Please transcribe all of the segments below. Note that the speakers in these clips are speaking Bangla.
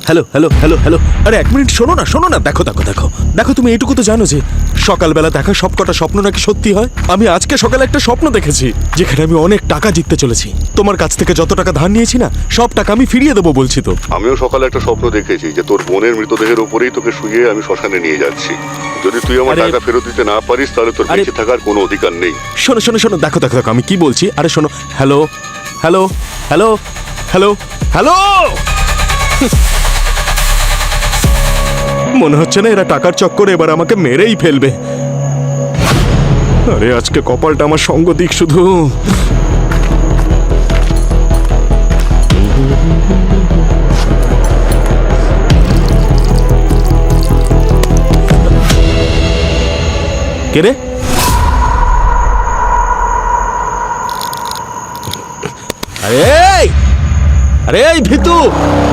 হ্যালো হ্যালো হ্যালো হ্যালো, আরে এক মিনিট, শোনো না, দেখো দেখো দেখো দেখো, তুমি এইটুকু তো জানো যে সকালবেলা দেখা সবকটা স্বপ্ন নাকি সত্যি হয়। আমি আজকে সকালে একটা স্বপ্ন দেখেছি যেখানে আমি অনেক টাকা জিততে চলেছি। তোমার কাছ থেকে যত টাকা ধার নিয়েছি না, সব টাকা আমি ফিরিয়ে দেবো বলছি তো। আমিও সকালে একটা স্বপ্ন দেখেছি যে তোর বোনের মৃতদেহের উপরেই তোকে শুয়ে আমি শ্মশানে নিয়ে যাচ্ছি। যদি তুই আমার টাকা ফেরত দিতে না পারিস তাহলে তোর বেঁচে থাকার কোনো অধিকার নেই। শোনো শোনো শোনো, দেখো দেখো দেখো আমি কি বলছি। আরে শোনো, hello hello hello hello hello, মনে হচ্ছে না এরা টাকার চক্করে এবার আমাকে মেরেই ফেলবে। আরে আজকে কপালটা আমার সঙ্গ দিক শুধু। কে রে? আরে এই ভিতু,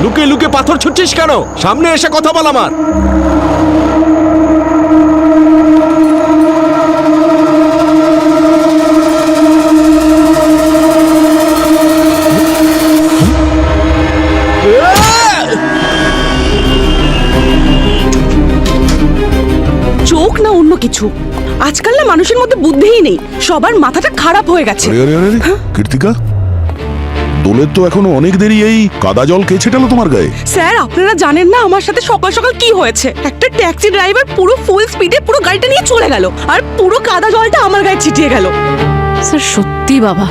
লুকে লুকে পাথর ছুটছিস কেন? সামনে এসে কথা বল আমার। চোখ না অন্য কিছু, আজকাল না মানুষের মধ্যে বুদ্ধিই নেই, সবার মাথাটা খারাপ হয়ে গেছে। আরে আরে আরে কীর্তিকা, দোলের তো এখনো অনেক দেরি। এই কাদা জল কে ছেটালো তোমার গায়ে? স্যার আপনারা জানেন না আমার সাথে সকাল সকাল কি হয়েছে। একটা ট্যাক্সি ড্রাইভার পুরো ফুল স্পিডে পুরো গাড়িটা নিয়ে চলে গেল, আর পুরো কাদা জলটা আমার গায়ে ছিটিয়ে গেল। স্যার সত্যি বাবা,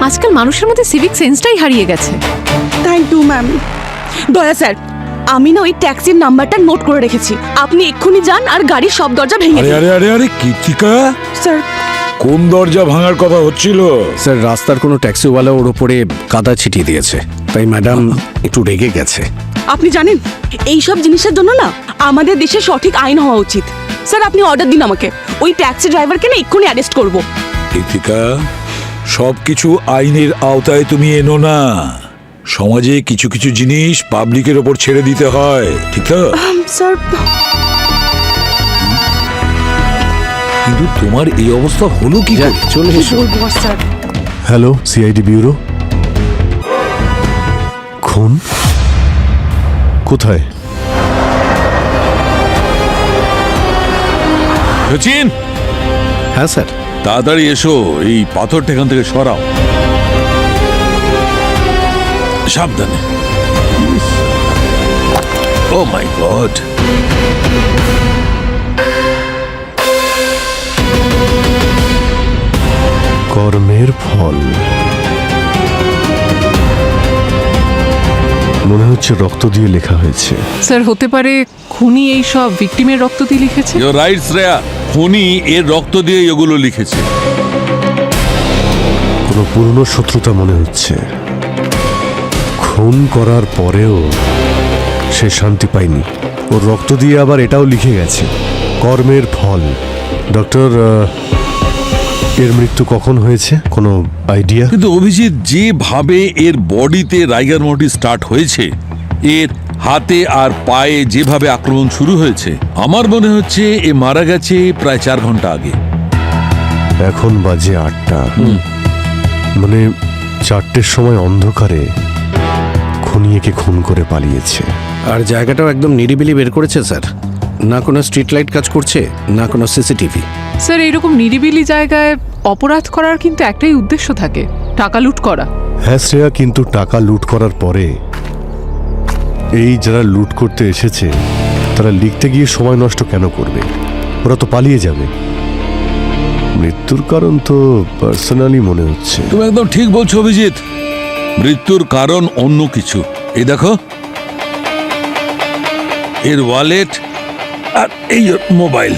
আজকাল মানুষের মধ্যে সিভিক সেন্সটাই হারিয়ে গেছে। Thank you ma'am. দয়া স্যার, আমি না ওই ট্যাক্সির নাম্বারটা নোট করে রেখেছি, আপনি এক্ষুনি যান আর গাড়ির সব দরজা ভেঙে দিন। আরে কীর্তিকা, স্যার কোন দরজা ভাঙার কথা হচ্ছিল? স্যার রাস্তার কোনো ট্যাক্সিওয়ালা ওর ওপরে কাদা ছিটিয়ে দিয়েছে, তাই ম্যাডাম একটু রেগে গেছে। আপনি জানেন এই সব জিনিসের জন্য না আমাদের দেশে সঠিক আইন হওয়া উচিত। স্যার আপনি অর্ডার দিন আমাকে, ওই ট্যাক্সি ড্রাইভারকে না এক্ষুনি অ্যারেস্ট করব। কীর্তিকা, সবকিছু আইনের আওতায় তুমি এনো না। সমাজে কিছু কিছু জিনিস পাবলিকের ওপর ছেড়ে দিতে হয়, ঠিক তো? স্যার কিন্তু তোমার এই অবস্থা হলো কি করে? চলে এসো। স্যার হ্যালো সিআইডি ব্যুরো, খুন কোথায়? সচিন, হ্যাঁ স্যার। তাড়াতাড়ি এসো, এই পাথরটা এখান থেকে সরাও। সাবধানে। ও মাই গড, কর্মের ফল। মনে হচ্ছে রক্ত দিয়ে লেখা হয়েছে। স্যার হতে পারে খুনি এই সব ভিকটিমের রক্ত দিয়ে লিখেছে। ইউর রাইট শ্রেয়া, খুনি এর রক্ত দিয়ে এগুলো লিখেছে। কোনো পুরনো শত্রুতা মনে হচ্ছে। খুন করার পরেও সে শান্তি পায়নি, ওর রক্ত দিয়ে আবার এটাও লিখে গেছে কর্মের ফল। ডক্টর, এর মৃত্যু কখন হয়েছে, কোনো আইডিয়া? কিন্তু অভিজিৎ, যেভাবে এর বডিতে রাইগার মোটি স্টার্ট হয়েছে, এর হাতে আর পায়ে যেভাবে আক্রমণ শুরু হয়েছে, আমার মনে হচ্ছে এ মারা গেছে প্রায় 4 ঘন্টা আগে। এখন বাজে 8টা, মানে 4টের সময় অন্ধকারে খুনিয়েকে খুন করে পালিয়েছে। আর জায়গাটাও একদম নিরিবিলি বের করেছে স্যার, না কোনো স্ট্রিট লাইট কাজ করছে, না কোনো সিসিটিভি। স্যার এইরকম নিরিবিলি জায়গায় অপরাধ করার কিন্তু একটাই উদ্দেশ্য থাকে, টাকা লুট করা। হ্যাঁ শ্রেয়া, কিন্তু টাকা লুট করার পরে এই যারা লুট করতে এসেছে তারা লিখতে গিয়ে সময় নষ্ট কেন করবে? ওরা তো পালিয়ে যাবে। মৃত্যুর কারণ তো পার্সোনালি মনে হচ্ছে। তুমি একদম ঠিক বলছো অভিজিৎ, মৃত্যুর কারণ অন্য কিছু। এই দেখো, এর ওয়ালেট আর এই মোবাইল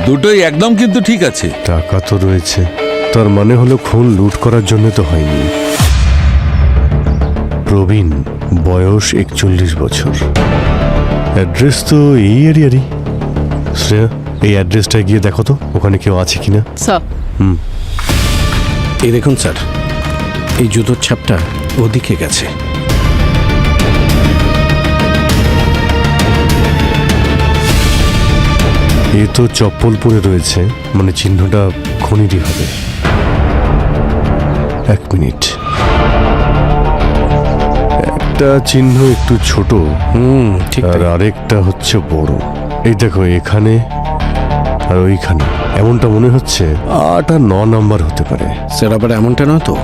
দুটোই একদম কিন্তু ঠিক আছে। টাকা তো রয়েছে, তার মানে হলো খুন লুট করার জন্য তো হয়নি। প্রবীণ, বয়স 41 বছর, অ্যাড্রেস তো এই এরিয়ারই। শ্রেয়া, এই অ্যাড্রেসটা গিয়ে দেখো তো ওখানে কেউ আছে কিনা। স্যার এই দেখুন স্যার, এই জুতোর ছাপটা ওদিকে গেছে। এ তো চপ্পল পরে রয়েছে, মানে চিহ্নটা খনিরই হবে। 1 মিনিট, একটা চিহ্ন একটু ছোট ঠিক আর আরেকটা হচ্ছে বড়। এই দেখো এখানে আর ওইখানে, এমনটা মনে হচ্ছে 8 আর 9 নাম্বার হতে পারে। স্যার আবার এমনটা নয় তো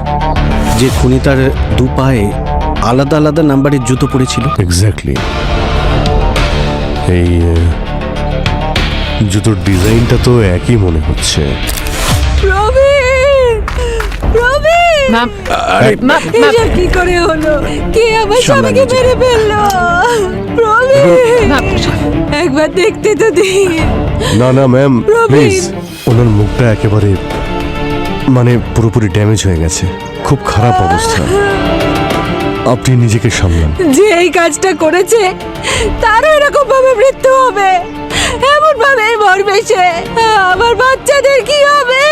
যে খুনি তার দু পায়ে আলাদা আলাদা নাম্বারের জুতো পরেছিল? এক্স্যাক্টলি। এই জুতোর ডিজাইনটা তো একই মনে হচ্ছে। প্রবীণ, প্রবীণ, ম্যাম ম্যাম এসব কি করে হলো? কে আমার স্বামীকে মেরে ফেললো? প্রবীণ, একবার দেখতে তো দিন। না না ম্যাম প্রবীণ। প্লিজ, ওনার মুখটা একেবারে মানে পুরোপুরি ড্যামেজ হয়ে গেছে, খুব খারাপ অবস্থা। আপনি নিজেকে সামলান। যে এই কাজটা করেছে তারও এরকম ভাবে মৃত্যু হবে, এমন ভাবে মরবে সে। আমার বাচ্চাদের কি হবে?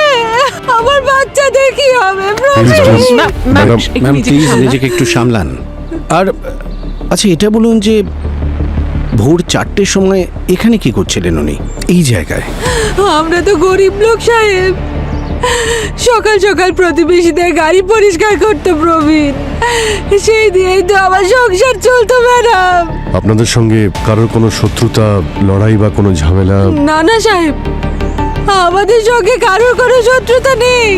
আমার বাচ্চাদের কি হবে? Please, please, ma'am madam, ma'am please নিজেকে একটু সামলান। আর আচ্ছা এটা বলুন যে ভোর 4টের সময় এখানে কি করছিলেন উনি এই জায়গায়? আমরা তো গরিব লোক সাহেব, সকাল সকাল প্রতিবেশীদের গাড়ি পরিষ্কার করতো প্রবীণ, সেই দিয়েই তো আমার সংসার চলতো ম্যাডাম। আপনাদের সঙ্গে কারোর কোনো শত্রুতা, লড়াই বা কোনো ঝামেলা? না না সাহেব, আমাদের সঙ্গে কারোর কোনো শত্রুতা নেই।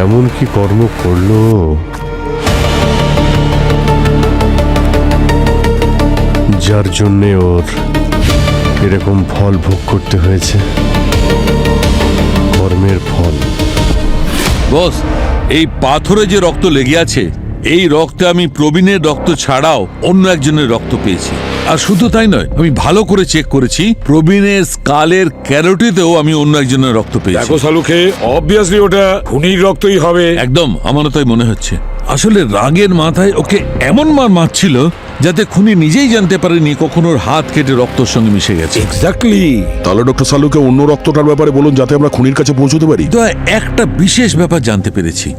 এমন কি কর্ম করলো যার জন্যে ওর এরকম ফল ভোগ করতে হয়েছে? কর্মের ফল। বস, এই পাথরে যে রক্ত লেগে আছে, এই রক্তে আমি প্রবীণের রক্ত ছাড়াও অন্য একজনের রক্ত পেয়েছি। আর শুধু তাই নয়, আমি ভালো করে চেক করেছি, প্রবীণের স্কালের ক্যারোটিতেও আমি অন্য একজনের রক্ত পেয়েছি। দেখো সালুকে, অবভিয়াসলি ওটা খুনির রক্তই হবে। একদম, আমারও তাই মনে হচ্ছে। আসলে রাগের মাথায় ওকে এমন মার মারছিল যাতে খুনি নিজেই জানতে পারেনি কখন ওর হাত কেটে রক্তর সঙ্গে মিশে গেছে। এক্স্যাক্টলি। তাহলে ডক্টর সালুকে অন্য রক্তটার ব্যাপারে বলুন যাতে আমরা খুনির কাছে পৌঁছতে পারি। তো একটা বিশেষ ব্যাপার জানতে পেরেছি,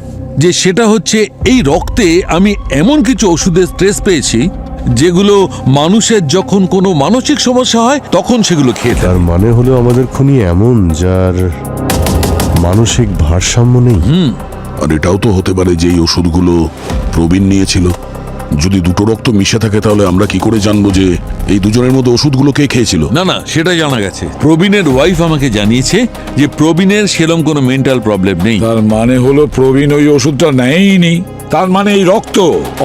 যে সেটা হচ্ছে এই রক্তে আমি এমন কিছু ওষুধের ট্রেস পেয়েছি যেগুলো মানুষের যখন কোনো মানসিক সমস্যা হয় তখন সেগুলো খেয়ে থাকে। তার মানে হলো আমাদের খুনি এমন যার মানসিক ভারসাম্য নেই। আর এটাও তো হতে পারে যে এই ওষুধগুলো প্রবীণ নিয়েছিল। যদি দুটো রক্ত মিশে থাকে তাহলে আমরা কি করে জানবো যে এই দুজনের মধ্যে ওষুধগুলো কে খেয়েছিল? না না, সেটা জানা গেছে। প্রবীণের ওয়াইফ আমাকে জানিয়েছে যে প্রবীণের সেরকম কোনো মেন্টাল প্রবলেম নেই। তার মানে হলো প্রবীণ ওই ওষুধটা নেয়নি, তার মানে এই রক্ত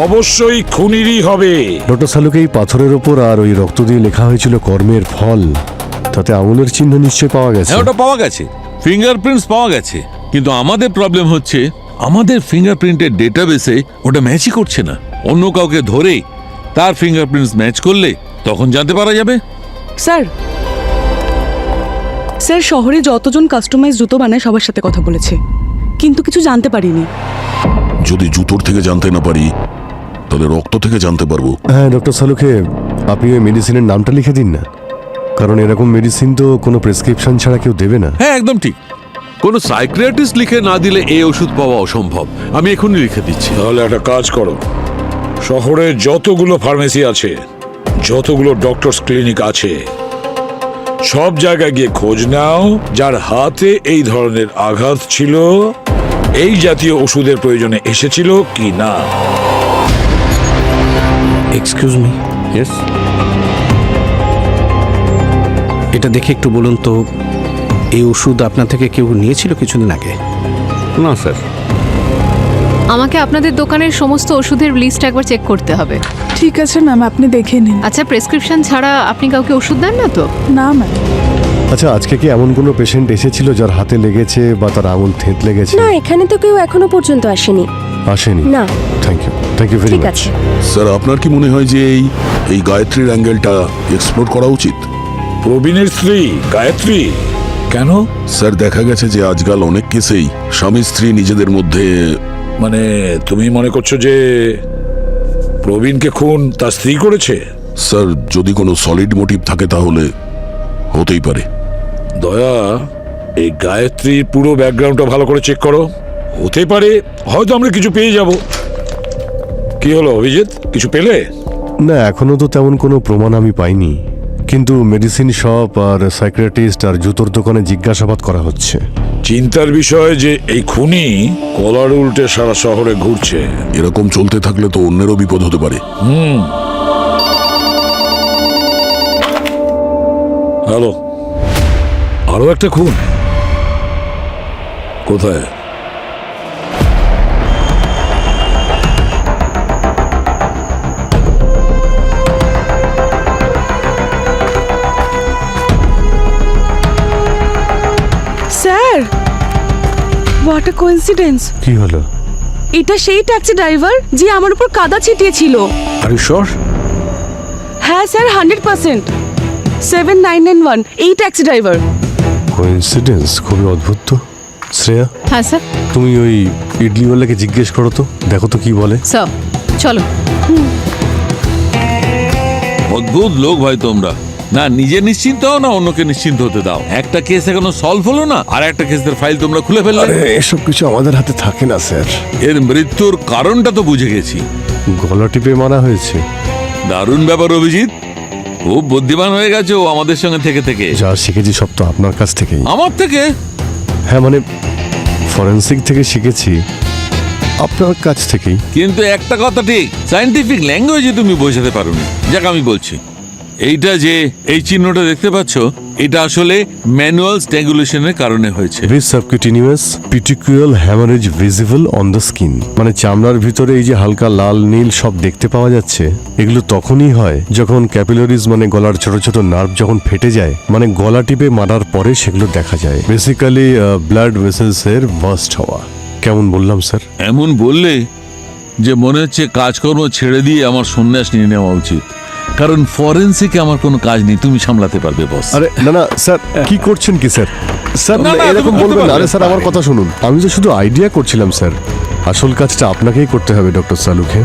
অবশ্যই খুনিরই হবে। ডক্টর সালুকে এই পাথরের ওপর আর ওই রক্ত দিয়ে লেখা হয়েছিল কর্মের ফল, তাতে আঙুলের চিহ্ন নিশ্চয় পাওয়া গেছে। হ্যাঁ, ওটা পাওয়া গেছে, ফিঙ্গারপ্রিন্টস পাওয়া গেছে, কিন্তু আমাদের প্রবলেম হচ্ছে আমাদের ফিঙ্গারপ্রিন্টের ডেটাবেসে ওটা ম্যাচই করছে না। অন্য কাউকে ধরে তার ফিঙ্গারপ্রিন্টস ম্যাচ করলে তখন জানতে পারা যাবে। স্যার, স্যার শহরে যতজন কাস্টমাইজ জুতো বানায় সবার সাথে কথা বলেছে, কিন্তু কিছু জানতে পারিনি। যদি জুতোর থেকে জানতে না পারি তাহলে রক্ত থেকে জানতে পারবো। হ্যাঁ ডক্টর সালুকে, আপনি ওই মেডিসিনের নামটা লিখে দিন না, কারণ এরকম মেডিসিন তো কোনো প্রেসক্রিপশন ছাড়া কেউ দেবে না। হ্যাঁ, একদম ঠিক। কোনো সাইকিয়াট্রিস্ট লিখে না দিলে এই ওষুধ পাওয়া অসম্ভব। আমি এখনই লিখে দিচ্ছি। তাহলে একটা কাজ করো, শহরে যতগুলো ফার্মেসি আছে, যতগুলো ডক্টরস ক্লিনিক আছে, সব জায়গায় গিয়ে খোঁজ নাও যার হাতে এই ধরনের আঘাত ছিল, এই জাতীয় ওষুধের প্রয়োজনে এসেছিল কি না। Excuse me. ইয়েস, এটা দেখে একটু বলুন তো, এই ওষুধ আপনার থেকে কেউ নিয়েছিল কিছুদিন আগে? না স্যার। আমাকে আপনাদের দোকানের সমস্ত ওষুধের লিস্ট একবার চেক করতে হবে। ঠিক আছে ম্যাম, আপনি দেখে নিন। আচ্ছা, প্রেসক্রিপশন ছাড়া আপনি কাউকে ওষুধ দেন না তো? না ম্যাম। আচ্ছা, আজকে কি এমন কোনো পেশেন্ট এসেছিল যার হাতে লেগেছে বা তার আঙুল থেঁতলে গেছে? না, এখানে তো কেউ এখনো পর্যন্ত আসেনি। আসেনি? না। থ্যাংক ইউ ভেরি ঠিক মাচ। আছে। স্যার, আপনার কি মনে হয় যে এই গায়ত্রীর অ্যাঙ্গেলটা এক্সপ্লোর করা উচিত? প্রবীণের স্ত্রী গায়ত্রী কেন? স্যার, দেখা গেছে যে আজকাল অনেক কেসেই স্বামী স্ত্রী নিজেদের মধ্যে, মানে তুমি মনে করছো যে প্রবীণকে খুন তার স্ত্রী করেছে? স্যার যদি কোনো সলিড মোটিভ থাকে তাহলে হতেই পারে। দয়া, এই গায়ত্রীর পুরো ব্যাকগ্রাউন্ডটা ভালো করে চেক করো, হতে পারে হয়তো আমরা কিছু পেয়ে যাব। কি হলো অভিজিৎ, কিছু পেলে? না, এখনো তো তেমন কোনো প্রমাণ আমি পাইনি, কিন্তু মেডিসিন শপ আর সাইকিয়াট্রিস্ট আর জুতোর দোকানে জিজ্ঞাসাবাদ করা হচ্ছে। চিন্তার বিষয় যে এই খুনি কলার উল্টে সারা শহরে ঘুরছে। এরকম চলতে থাকলে তো অন্যেরও বিপদ হতে পারে। হ্যালো, আরো একটা খুন কোথায়? Sir, what a coincidence! কি হলো? এটা সেই ট্যাক্সি ড্রাইভার যে আমার উপর কাদা ছিটিয়েছিল। Are you sure? হ্যাঁ স্যার, 100%। 7991 এই ট্যাক্সি ড্রাইভার। কোইন্সিডেন্স খুবই অদ্ভুত তো। শ্রেয়া, হ্যাঁ স্যার। তুমি ওই ইডলিওয়ালাকে জিজ্ঞেস করো তো, দেখো তো কি বলে। স্যার চলো। অদ্ভুত লোক ভাই তোমরা। না নিজে নিশ্চিন্ত হও না অন্যকে নিশ্চিন্ত হতে দাও। একটা কেস এখনো সলভ হলো না, আর একটা কেসের ফাইল তোমরা খুলে ফেললে। এসব কিছু আমাদের হাতে থাকে না স্যার। এর মৃত্যুর কারণটা তো বুঝে গেছি। গলা টিপে মারা হয়েছে। দারুণ ব্যাপার অভিজিৎ, খুব বুদ্ধিমান হয়ে গেছে ও আমাদের সঙ্গে থেকে থেকে। যা শিখেছি সব তো আপনার কাছ থেকেই। আমার থেকে? হ্যাঁ মানে ফরেন্সিক থেকে শিখেছি, আপনার কাছ থেকেই। কিন্তু একটা কথা ঠিক, সায়েন্টিফিক ল্যাঙ্গুয়েজে তুমি বোঝাতে পারোনি। যাক আমি বলছি, এইটা যে এই চিহ্নটা দেখতে পাচ্ছ, এটা আসলে ম্যানুয়াল স্ট্যাঙ্গুলেশনের কারণে হয়েছে। vis subcutaneous petechial hemorrhage visible on the skin, মানে চামড়ার ভিতরে এই যে হালকা লাল নীল সব দেখতে পাওয়া যাচ্ছে, এগুলো তখনই হয় যখন ক্যাপিলারিজ মানে গলার ছোট ছোট নার্ভ যখন ফেটে যায়, মানে গলা টিপে মারার পরে সেগুলো দেখা যায়। বেসিক্যালি ব্লাড ভেসেলস এর বার্স্ট হওয়া। কেমন বললাম স্যার? এমন বললে যে মনে হচ্ছে কাজকর্ম ছেড়ে দিয়ে আমার সন্ন্যাস নিয়ে নেওয়া উচিত, কারণ ফরেন্সিকে আমার কোনো কাজ নেই, তুমি সামলাতে পারবে বস। আরে না না স্যার, কি করছেন কি স্যার? স্যার না, না, এরকম তুমি বলবেন না। আরে করতে স্যার আমার কথা শুনুন, আমি তো শুধু আইডিয়া করছিলাম স্যার। আসল কাজটা আপনাকেই করতে হবে ডক্টর সালুখে।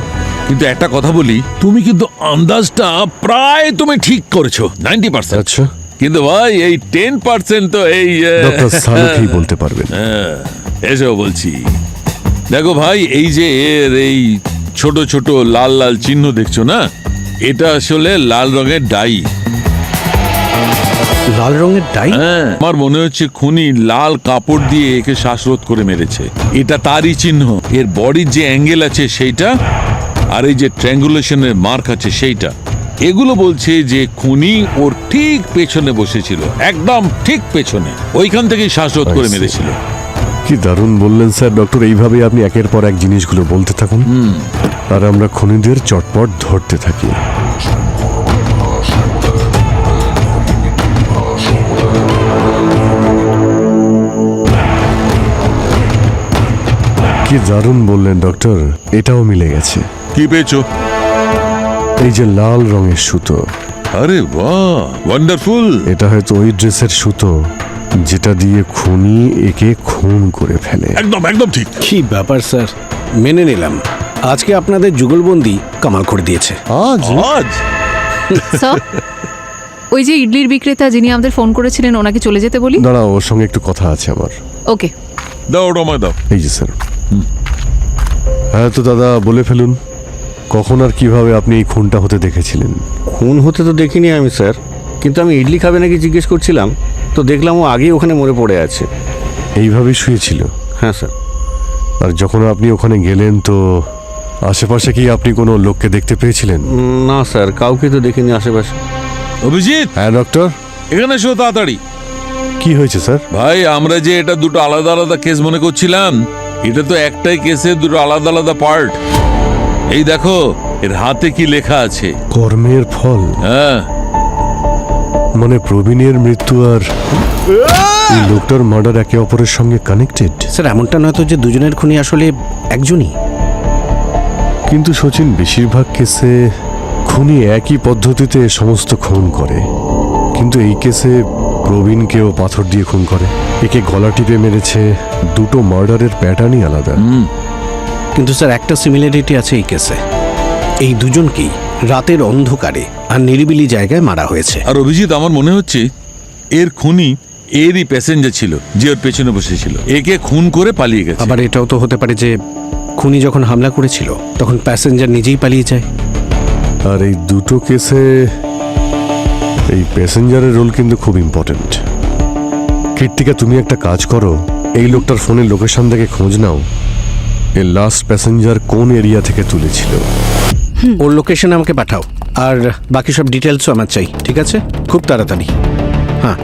কিন্তু একটা কথা বলি, তুমি কিন্তু আন্দাজটা প্রায় তুমি ঠিক করেছো 90%। আচ্ছা, কিন্তু ভাই এই 10% তো এই ডক্টর সালুখেই বলতে পারবেন। এসব বলছি। দেখো ভাই, এই যে এর এই ছোট ছোট লাল লাল চিহ্ন দেখছো না, এটা আসলে লাল রঙের ডাই। লাল রঙের ডাই? হ্যাঁ, আমার মনে হচ্ছে খুনি লাল কাপড় দিয়ে একে শ্বাসরোধ করে মেরেছে। এটা তারই চিহ্ন। এর বডির যে অ্যাঙ্গেল আছে সেইটা, আর এই যে ট্র্যাঙ্গুলেশনের মার্ক আছে সেইটা, এগুলো বলছে যে খুনি ওর ঠিক পেছনে বসেছিল, একদম ঠিক পেছনে, ওইখান থেকেই শ্বাসরোধ করে মেরেছিল। কি দারুণ বললেন স্যার। ডক্টর, এইভাবেই আপনি একের পর এক জিনিসগুলো বলতে থাকুন, আর আমরা খুনিদের চটপট ধরতে থাকি। কি দারুণ বললেন ডক্টর, এটাও মিলে গেছে। কি পেয়েছো? এই যে লাল রঙের সুতো। আরে বাহ, ওয়ান্ডারফুল। এটা হয়তো ওই ড্রেসের সুতো যেটা দিয়ে খুনি একে খুন করে ফেলে। একদম একদম ঠিক। কি ব্যাপার স্যার, মেনে নিলাম। আজকে আপনাদের যুগলবন্দি কামাল করে দিয়েছে। আজ আজ স্যার, ওই যে ইডলির বিক্রেতা যিনি আমাদের ফোন করেছিলেন, ওনাকে চলে যেতে বলি। দাঁড়াও, ওর সঙ্গে একটু কথা আছে আমার। ওকে। দাও ওটা আমায় দাও। এই যে স্যার। হ্যাঁ তো দাদা, বলে ফেলুন, কখন আর কিভাবে আপনি এই খুনটা হতে দেখেছিলেন? খুন হতে তো দেখিনি আমি স্যার, কিন্তু আমি ইডলি খাবে নাকি জিজ্ঞেস করছিলাম, তো দেখলাম ও আগেই ওখানে মরে পড়ে আছে। এইভাবেই শুয়েছিল? হ্যাঁ স্যার। আর যখন আপনি ওখানে গেলেন তো আশেপাশে কি আপনি কোনো লোককে দেখতে পেয়েছিলেন? না স্যার, কাউকে তো দেখিনি আশেপাশে। অভিজিৎ, হ্যাঁ ডক্টর। এখানে এসো তাড়াতাড়ি। কি হয়েছে স্যার? ভাই, আমরা যে এটা দুটো আলাদা আলাদা কেস মনে করছিলাম, এটা তো একটাই কেসের দুটো আলাদা আলাদা পার্ট। এই দেখো, এর হাতে কি লেখা আছে। কর্মের ফল। হ্যাঁ, মানে প্রবীণের মৃত্যু আর এই লোকটার মার্ডার একে অপরের সঙ্গে কানেক্টেড। স্যার, এমনটা নয় তো যে দুজনের খুনি আসলে একজনই? কিন্তু সচিন, বেশিরভাগ কেসে খুনি একই পদ্ধতিতে সমস্ত খুন করে, কিন্তু এই কেসে প্রবীণকেও পাথর দিয়ে খুন করে, একে গলা টিপে মেরেছে। দুটো মার্ডারের প্যাটার্নই আলাদা। কিন্তু স্যার, একটা সিমিলারিটি আছে এই কেসে। এই দুজনকেই রাতের অন্ধকারে আর নিরিবিলি জায়গায় মারা হয়েছে। আর অভিজিৎ, আমার মনে হচ্ছে এর খুনি এরই প্যাসেঞ্জার ছিল যে ওর পেছনে বসেছিল, একে খুন করে পালিয়ে গেছে। আবার এটাও তো হতে পারে যে খুনি যখন হামলা করেছিল তখন প্যাসেঞ্জার নিজেই পালিয়ে যায়। আর এই দুটো কেসে এই প্যাসেঞ্জারের রোল কিন্তু খুব ইম্পর্ট্যান্ট। কীর্তিকা, তুমি একটা কাজ করো, এই লোকটার ফোনের লোকেশন দেখে খোঁজ নাও এর লাস্ট প্যাসেঞ্জার কোন এরিয়া থেকে তুলেছিল। ওর লোকেশন আমাকে পাঠাও, আর বাকি সব ডিটেলসও আমার চাই, ঠিক আছে? খুব তাড়াতাড়ি। হ্যাঁ।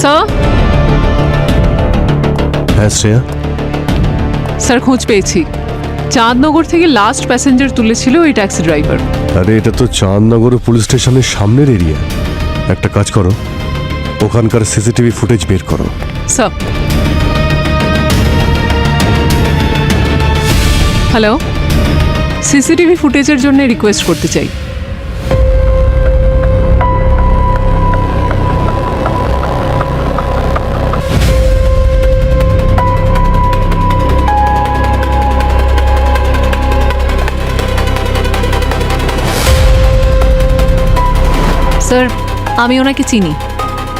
স্যার, হ্যাঁ শ্রেয়া, স্যার খোঁজ পেয়েছি। চাঁদনগর থেকে লাস্ট প্যাসেঞ্জার তুলেছিল ওই ট্যাক্সি ড্রাইভার। আরে এটা তো চাঁদনগর পুলিশ স্টেশনের সামনের এরিয়া। একটা কাজ করো, ওখানকার সিসিটিভি ফুটেজ বের করো। স্যার। হ্যালো, সিসিটিভি ফুটেজের জন্য রিকোয়েস্ট করতে চাই। স্যার, আমি ওনাকে চিনি।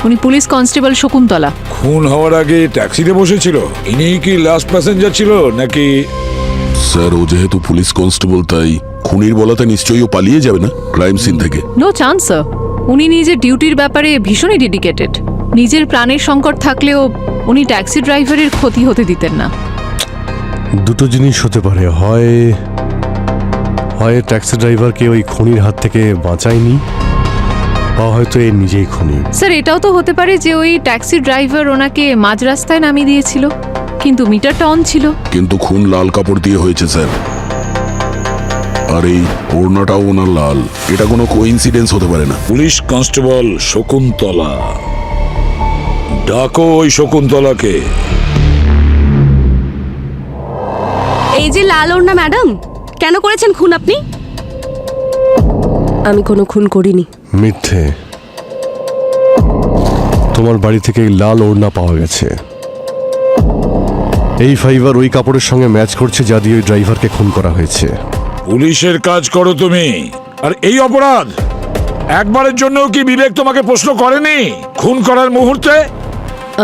উনি পুলিশ কনস্টেবল শকুন্তলা। খুন হওয়ার আগে ট্যাক্সিতে বসেছিল। ইনি কি লাস্ট প্যাসেঞ্জার ছিল নাকি? স্যার, ও যেহেতু পুলিশ কনস্টেবল, তাই খুনির বলাতে নিশ্চয়ই ও পালিয়ে যাবে না ক্রাইম সিন থেকে। No chance sir. উনি নিজের ডিউটির ব্যাপারে ভীষণই ডেডিকেটেড। নিজের প্রাণের সংকট থাকলেও উনি ট্যাক্সি ড্রাইভারের ক্ষতি হতে দিতেন না। দুটো জিনিস হতে পারে, হয় হয় ট্যাক্সি ড্রাইভারকে ওই খুনির হাত থেকে বাঁচায়নি, বা হয়তো এ নিজেই খুনি। স্যার, এটাও তো হতে পারে যে ওই ট্যাক্সি ড্রাইভার ওনাকে মাঝ রাস্তায় নামিয়ে দিয়েছিল, কিন্তু মিটারটা অন ছিল। কিন্তু খুন লাল কাপড় দিয়ে হয়েছে স্যার, আর এই ওড়নাটাও ওনার লাল। এটা কোনো কোইন্সিডেন্স হতে পারে না। পুলিশ কনস্টেবল শকুন্তলা, ডাকো ওই শকুন্তলাকে। এই যে লাল ওড়না ম্যাডাম, কেন করেছেন খুন আপনি? আমি কোনো খুন করিনি। মিথ্যে। তোমার বাড়ি থেকে এই লাল ওড়না পাওয়া গেছে। এই ফাইবার ওই কাপড়ের সঙ্গে ম্যাচ করছে যা দিয়ে ওই ড্রাইভারকে খুন করা হয়েছে। পুলিশের কাজ করো তুমি, আর এই অপরাধ একবারের জন্য কি বিবেক তোমাকে প্রশ্ন করেনি? খুন করার মুহূর্তে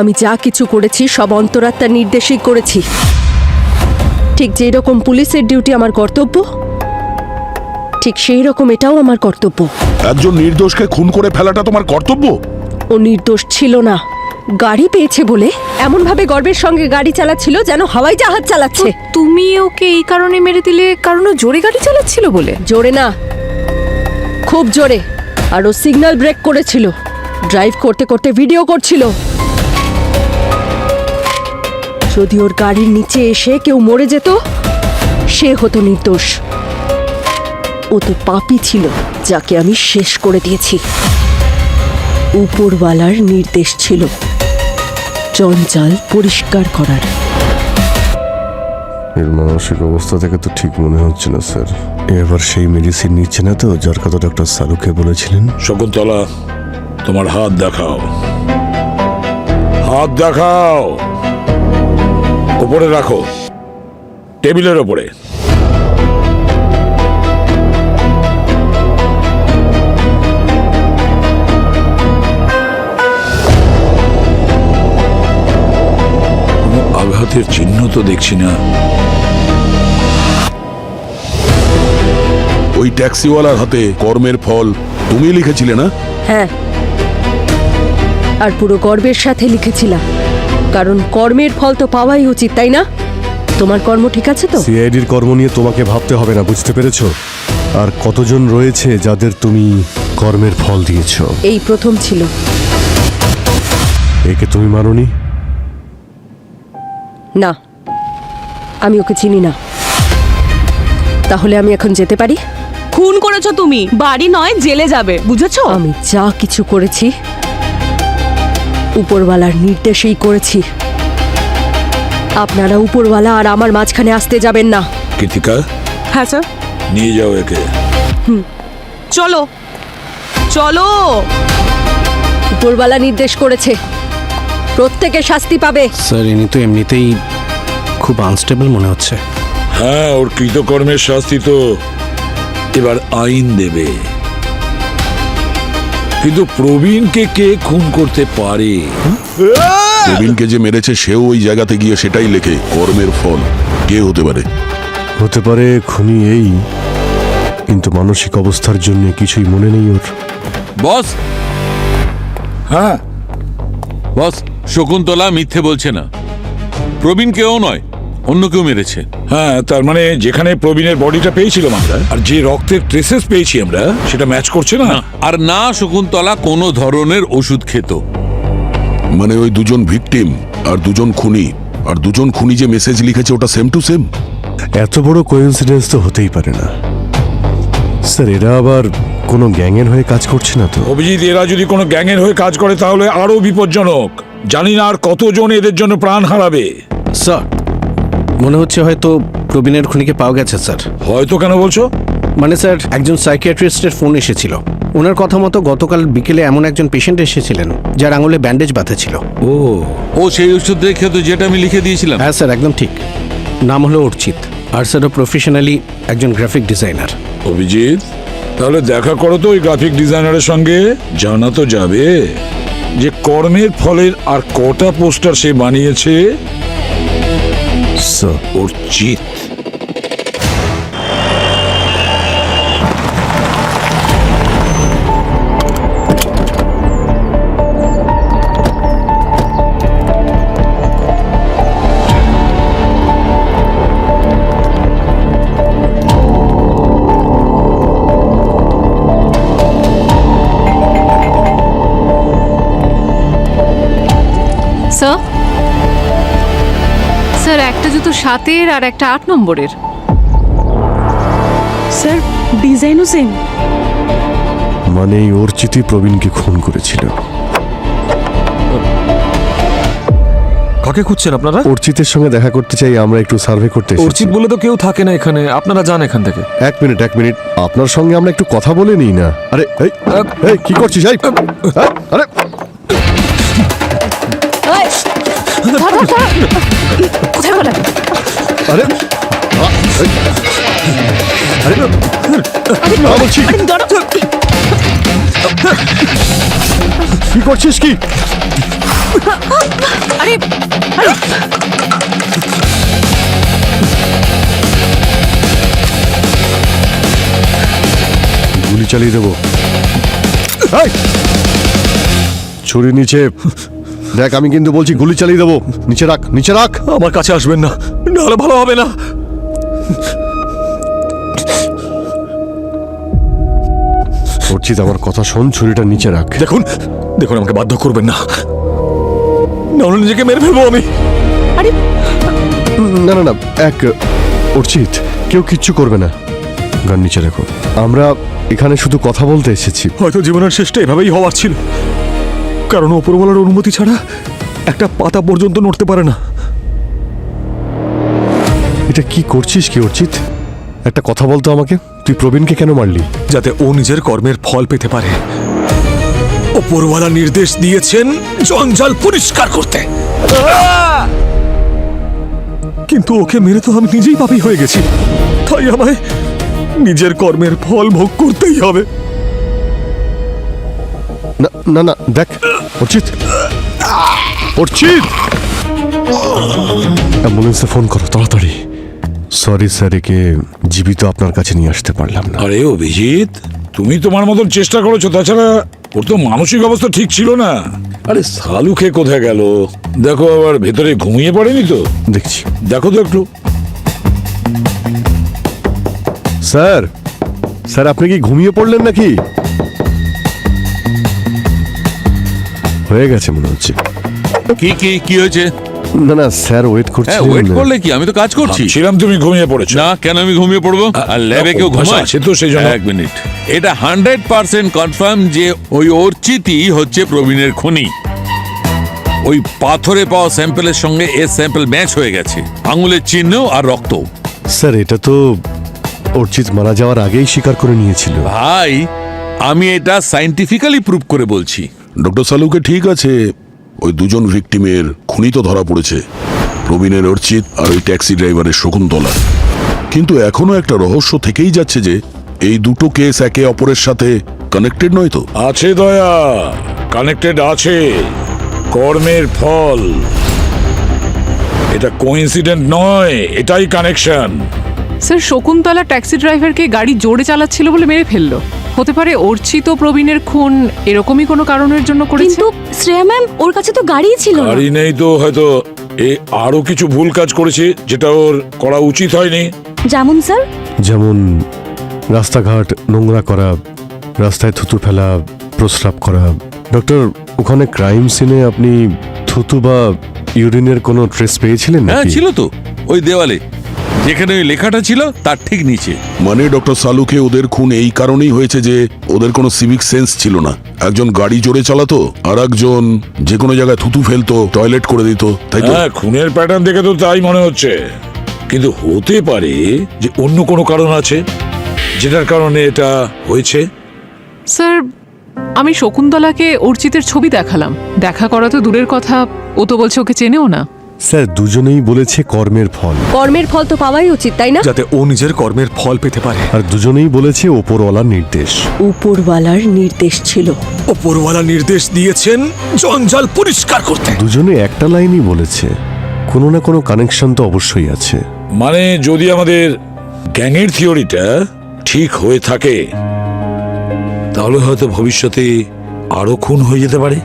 আমি যা কিছু করেছি সব অন্তরাত্মার নির্দেশেই করেছি। ঠিক যেই রকম পুলিশের ডিউটি আমার কর্তব্য, ঠিক সেই রকম এটাও আমার কর্তব্য। একজন নির্দোষকে খুন করে ফেলাটা তোমার কর্তব্য? ও নির্দোষ ছিল না, গাড়ি পেয়েছে বলে এমন ভাবে গর্বের সঙ্গে গাড়ি চালাচ্ছিল যেন হাওয়াই জাহাজ চালাচ্ছে। তুমি ওকে এই কারণে মেরে দিলে কারণ ও জোরে গাড়ি চালাচ্ছিল বলে? জোরে না, খুব জোরে। আর ও সিগন্যাল ব্রেক করেছিল, ড্রাইভ করতে করতে ভিডিও করছিল। যদি ওর গাড়ির নিচে এসে কেউ মরে যেত, সে হতো নির্দোষ। ও তো পাপী ছিল, যাকে আমি শেষ করে দিয়েছি। উপরওয়ালার নির্দেশ ছিল জঞ্জাল পরিষ্কার করার। এর মানসিক অবস্থা থেকে তো ঠিক মনে হচ্ছে না স্যার। এবার সেই মেডিসিন নিচ্ছে না তো, যার কথা ডক্টর সালুকে বলেছিলেন? শকুন্তলা, তোমার হাত দেখাও, হাত দেখাও। উপরে রাখো, টেবিলের ওপরে। আঘাতের চিহ্ন তো দেখছি না। ওই ট্যাক্সিওয়ালার হাতে কর্মের ফল তুমি লিখেছিলে না? হ্যাঁ, আর পুরো গর্বের সাথে লিখেছিলাম, কারণ কর্মের ফল তো পাওয়াই উচিত, তাই না? তোমার কর্ম ঠিক আছে তো? সিআইডির কর্ম নিয়ে তোমাকে ভাবতে হবে না, বুঝতে পেরেছো? আর কতজন রয়েছে যাদের তুমি কর্মের ফল দিয়েছো? এই প্রথম ছিল। একে তুমি মারোনি? না, আমি ওকে চিনি না। তাহলে আমি এখন যেতে পারি? খুন করেছো তুমি, বাড়ি নয় জেলে যাবে, বুঝেছো? আমি যা কিছু করেছি উপরওয়ালার নির্দেশেই করেছি। আপনারা উপরওয়ালা আর আমার মাঝখানে আসতে যাবেন না। কৃতিকা, হ্যাঁ স্যার। নিয়ে যাও একে। চলো চলো। উপরওয়ালা নির্দেশ করেছে, প্রত্যেকে শাস্তি পাবে। স্যার, ইনি তো এমনিতেই খুব আনস্টেবল মনে হচ্ছে। হ্যাঁ, ওর কৃতকর্মের শাস্তি তো এবার আইন দেবে। কিন্তু প্রবীণকে কে খুন করতে পারে? প্রবীণকে যে মেরেছে সেও ওই জায়গাতে গিয়ে সেটাই লেখে কর্মের ফল। কে হতে পারে? হতে পারে খুনি কিন্তু মানসিক অবস্থার জন্য কিছুই মনে নেই ওর। বস, হ্যাঁ, বস, শকুন্তলা মিথ্যে বলছে না। প্রবীণ কেউ নয়, অন্য কেউ মেরেছে। হ্যাঁ, তার মানে যেখানে প্রবীণের বডিটা পেয়েছিলাম আমরা, আর যে রক্তের ট্রেসেস পেয়েছি আমরা, সেটা ম্যাচ করছে না। আর না শকুন্তলা কোনো ধরনের ওষুধ খেত। মানে ওই দুজন ভিকটিম আর দুজন খুনি, আর দুজন খুনি যে মেসেজ লিখেছে ওটা সেম টু সেম। এত বড় কোইন্সিডেন্স তো হতেই পারে না স্যার। এরা আবার কোনো গ্যাংয়ের হয়ে কাজ করছে না তো? অভিজিৎ, এরা যদি কোনো গ্যাংয়ের হয়ে কাজ করে তাহলে আরো বিপজ্জনক। জানি না আর কতজন এদের জন্য প্রাণ হারাবে। স্যার, মনে হচ্ছে হয়তো প্রবীণের খুনিকে পাওয়া গেছে স্যার। হয়তো কেন বলছো? মানে স্যার, একজন সাইকিয়াট্রিস্টের ফোন এসেছিল। ওনার কথা মতো গতকাল বিকেলে এমন একজন পেশেন্ট এসেছিলেন যার আঙুলে ব্যান্ডেজ বাঁধা ছিল। ও সেই ওষুধ দেখে তো, যেটা আমি লিখে দিয়েছিলাম। হ্যাঁ স্যার, একদম ঠিক। নাম হলো অর্চিত, আর স্যার ও প্রফেশনালি একজন গ্রাফিক ডিজাইনার। অভিজিৎ, তাহলে দেখা করো তো ওই গ্রাফিক ডিজাইনারের সঙ্গে। জানা তো যাবে যে কর্মের ফলের আর কটা পোস্টার সে বানিয়েছে। স্যার, অর্চিত। স্যার, স্যার একটা জুতো 7-এর আর একটা 8 নম্বরের। স্যার, ডিজাইনও সেম। মানে এই অর্চিতই প্রবীণকে খুন করেছিল। কাকে খুঁজছেন আপনারা? অর্চিতের সঙ্গে দেখা করতে চাই আমরা, একটু সার্ভে করতে এসেছি। অর্চিত বলে তো কেউ থাকে না এখানে, আপনারা যান এখান থেকে। এক মিনিট, আপনার সঙ্গে আমরা একটু কথা বলে নিই না। আরে এই, এই কি করছিস? এই, আরে কোথায় বলেন? আরে আরে বলছি, কি করছিস? কি আরে গুলি চালিয়ে দেবো। ছুরি নিচে দেখ, আমি কিন্তু বলছি গুলি চালিয়ে দেবো। নিচে রাখ, নিচে রাখ। আমার কাছে আসবেন না, নাহলে ভালো হবে না। অর্চিত, আমার কথা শোন, ছুরিটা নিচে রাখ। দেখুন, দেখুন, আমাকে বাধ্য করবেন না, নাহলে নিজেকে মেরে ফেলবো আমি। না না না, অর্চিত, কেউ কিচ্ছু করবে না। গান নিচে রাখো। আমরা এখানে শুধু কথা বলতে এসেছি। হয়তো জীবনের শেষটা এভাবেই হওয়ার ছিল, কারণ ওপরওয়ালার অনুমতি ছাড়া একটা পাতা পর্যন্ত নড়তে পারে না। এটা কি করছিস কি অর্চিত? একটা কথা বলতো আমাকে, তুই প্রবীণকে কেন মারলি? যাতে ও নিজের কর্মের ফল পেতে পারে। ওপরওয়ালা নির্দেশ দিয়েছেন জঞ্জাল পরিষ্কার করতে, কিন্তু ওকে মেরে তো আমি নিজেই পাপী হয়ে গেছি। তাই আমায় নিজের কর্মের ফল ভোগ করতেই হবে। না না না, দেখ অর্চিত, অর্চিত, অ্যাম্বুলেন্সে ফোন করো তাড়াতাড়ি। সরি স্যার, একে জীবিত আপনার কাছে নিয়ে আসতে পারলাম না। আরে অভিজিৎ, তুমি তোমার মতন চেষ্টা করেছো, তাছাড়া ওর তো মানসিক অবস্থা ঠিক ছিল না। আরে সালুকে কোথায় গেল? দেখো, আবার ভেতরে ঘুমিয়ে পড়েনি তো? দেখছি, দেখো তো একটু। স্যার, স্যার আপনি কি ঘুমিয়ে পড়লেন নাকি? হয়ে গেছে মনে হচ্ছে। কি হয়েছে? না না স্যার, ওয়েট করছি। ওয়েট করলে কি, আমি তো কাজ করছি। ছিলাম তুমি ঘুমিয়ে পড়েছো। না, কেন আমি ঘুমিয়ে পড়বো? আর ল্যাবে কেউ ঘুমায়? সে তো সেই জন্য। এক মিনিট, এটা 100% কনফার্ম যে ওই অর্চিতই হচ্ছে প্রবীণের খুনি। ওই পাথরে পাওয়া স্যাম্পলের সঙ্গে এর স্যাম্পল ম্যাচ হয়ে গেছে, আঙুলের চিহ্ন আর রক্ত। স্যার, এটা তো অর্চিত মারা যাওয়ার আগেই স্বীকার করে নিয়েছিল। ভাই, আমি এটা সায়েন্টিফিক্যালি প্রুভ করে বলছি। ডক্টর সালুকে ঠিক আছে, ওই দুজন ভিকটিমের খুনি তো ধরা পড়েছে, প্রবীণের অর্চিত আর ওই ট্যাক্সি ড্রাইভারের শকুন্তলা। কিন্তু এখনো একটা রহস্য থেকেই যাচ্ছে যে এই দুটো কেস একে অপরের সাথে কানেক্টেড নয় তো? আছে দয়া, কানেক্টেড আছে। কর্মের ফল, এটা কোইন্সিডেন্ট নয়, এটাই কানেকশন। স্যার শকুন্তলা ট্যাক্সি ড্রাইভারকে গাড়ি জোরে চালাচ্ছিল বলে মেরে ফেললো। হতে পারে অর্চিত ও প্রবীণের খুন এরকমই কোনো কারণের জন্য করেছে। কিন্তু শ্রেয়া ম্যাম ওর কাছে তো গাড়িই ছিল না। গাড়ি নেই তো হয়তো এ আরো কিছু ভুল কাজ করেছে যেটা ওর করা উচিত হয়নি। যেমন স্যার? যেমন রাস্তাঘাট নোংরা করা, রাস্তায় থুতু ফেলা, প্রস্রাব করা। ডক্টর, ওখানে ক্রাইম সিনে আপনি থুতু বা ইউরিনের কোনো ট্রেস পেয়েছিলেন হ্যাঁ নাকি? ছিল তো, ওই দেওয়ালে যেখানে ওই লেখাটা ছিল তার ঠিক নিচে। মানে ডক্টর সালুকে ওদের খুন এই কারণেই হয়েছে যে ওদের কোনো সিভিক সেন্স ছিল না। একজন গাড়ি জোরে চালাতো, আর একজন যে কোনো জায়গায় থুতু ফেলতো, টয়লেট করে দিত, তাই তো? হ্যাঁ, খুনের প্যাটার্ন দেখে তো তাই মনে হচ্ছে, কিন্তু হতে পারে যে অন্য কোনো কারণ আছে যেটার কারণে এটা হয়েছে। স্যার, আমি শকুন্তলাকে অর্চিতের ছবি দেখালাম। দেখা করা তো দূরের কথা, ও তো বলছে ওকে চেনেও না। স্যার, দুজনেই বলেছে কর্মের ফল, কর্মের ফল তো পাওয়াই উচিত, তাই না? যাতে ও নিজের কর্মের ফল পেতে পারে। আর দুজনেই বলেছে ওপরওয়ালার নির্দেশ। উপরওয়ালার নির্দেশ ছিল। ওপরওয়ালা নির্দেশ দিয়েছেন জঞ্জাল পরিষ্কার করতে। দুজনে একটা লাইনই বলেছে, কোনো না কোনো কানেকশন তো অবশ্যই আছে। মানে যদি আমাদের গ্যাংয়ের থিওরিটা ঠিক হয়ে থাকে তাহলে হয়তো ভবিষ্যতে আরো খুন হয়ে যেতে পারে।